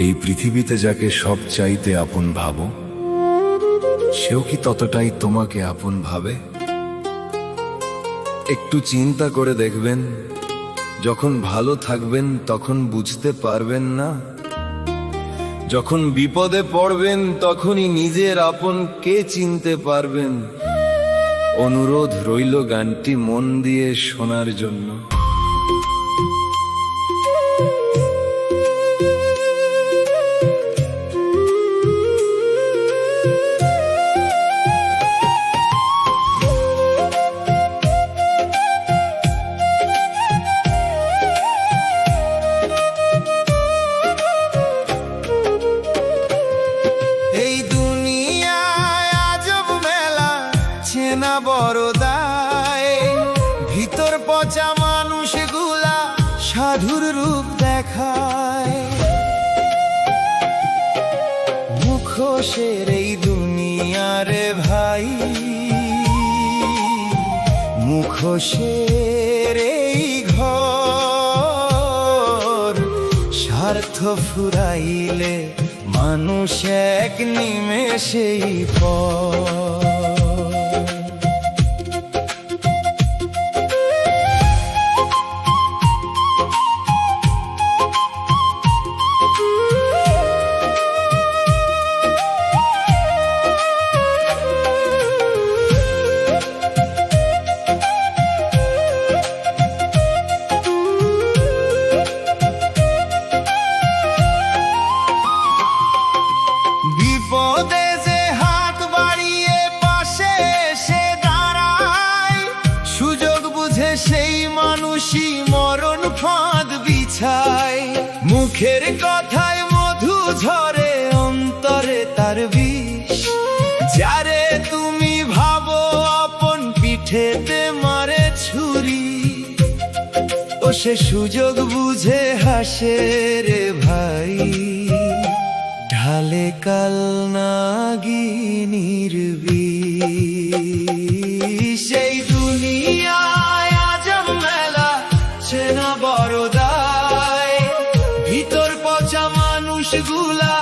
এই পৃথিবীতে যাকে সব চাইতে আপন ভাবো, সেও কি ততটাই তোমাকে আপন ভাবে? একটু চিন্তা করে দেখবেন, যখন ভালো থাকবেন তখন বুঝতে পারবেন না, যখন বিপদে পড়বেন তখনই নিজের আপন কে চিনতে পারবেন। অনুরোধ রইল গানটি মন দিয়ে শোনার জন্য। না বড় দায়, ভিতর পচা মানুষগুলা সাধুর রূপ দেখায়। মুখোশের এই দুনিয়ারে ভাই, মুখোশের এই ঘর, স্বার্থ ফুরাইলে মানুষ এক নিমেষেই পর। বিপদে যে হাত বাড়িয়ে পাশে এসে দাঁড়ায়, সুযোগ বুঝে সেই মানুষই মরণ ফাঁদ বিছায়। মুখের কথায় মধু ঝরে, অন্তরে তার বিষ। যারে তুমি ভাবো আপন, পিঠেতে মারে ছুরি, ও সে সুযোগ বুঝে হাসে রে ভাই। ঢালে কাল নাগিনীর বিষ। সেই দুনিয়ায় আজব মেলা, চেনা বড় দায়। ভিতর পচা মানুষগুলা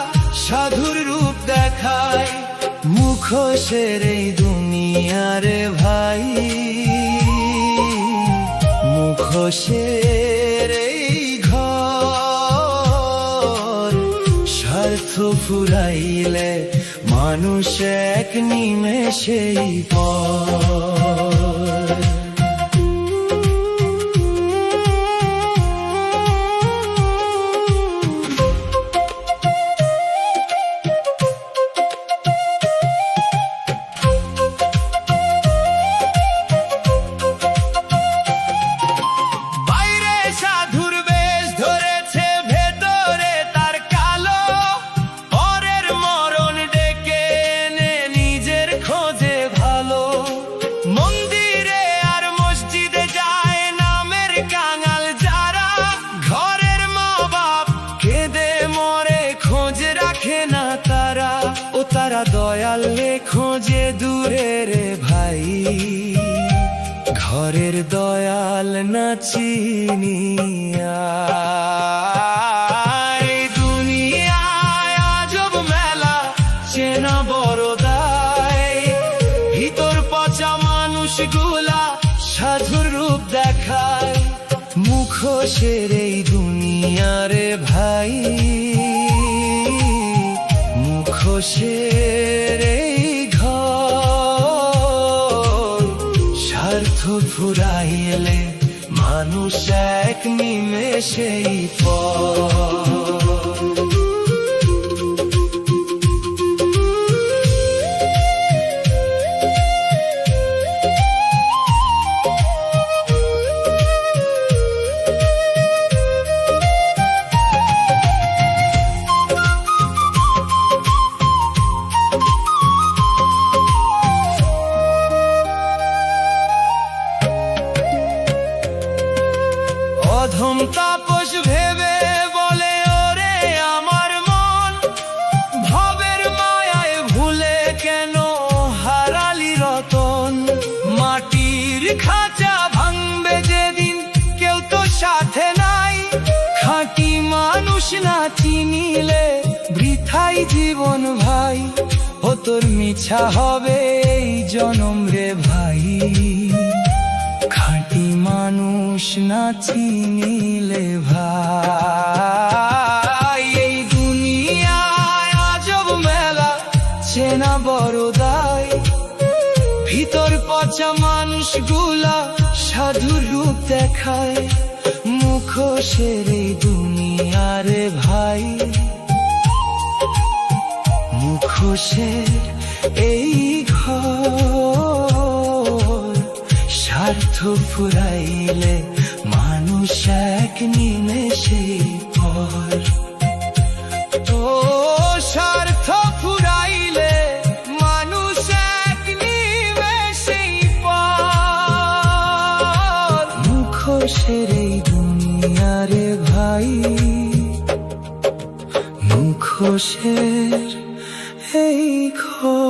সাধুর রূপ দেখায়। মুখোশের এই দুনিয়ারে ভাই, মুখোশের এই স্বার্থ ফুরাইলে মানুষ এক নিমেষেই পর। তারা দয়ালে খোঁজে দূরের ভাই, ঘরের দয়াল না চিনিয়া। দুনিয়ায় আজব মেলা, চেনা বড় দায়। ভিতর পচা মানুষগুলা সাধুর রূপ দেখায়। মুখোশের এই দুনিয়ারে ভাই, মুখোশের এই ঘর, স্বার্থ ফুরাইলে মানুষ এক নিমেষেই পর। অধম তাপস ভেবে বলে ওরে আমার মন, ভবের মায়ায় ভুলে কেন হারালি রতন। মাটির খাঁচা ভাঙবে যেদিন, কেউ তো সাথে নাই। খাঁটি মানুষ না চিনিলে তোর মিছা হবে এই জনম রে ভাই, খাঁটি মানুষ না চিনিলে ভাই। এই দুনিয়ায় আজব মেলা চেনা বড় দায়, ভিতর পচা মানুষগুলা সাধুর রূপ দেখায়, মুখোশের এই দুনিয়ারে ভাই, মুখোশের এই ঘর। স্বার্থ ফুরাইলে মানুষ এক নিমেষেই পর। ও স্বার্থ ফুরাইলে মানুষ এক নিমেষেই পর। মুখোশের এই দুনিয়ারে ভাই, মুখোশের এই ঘর।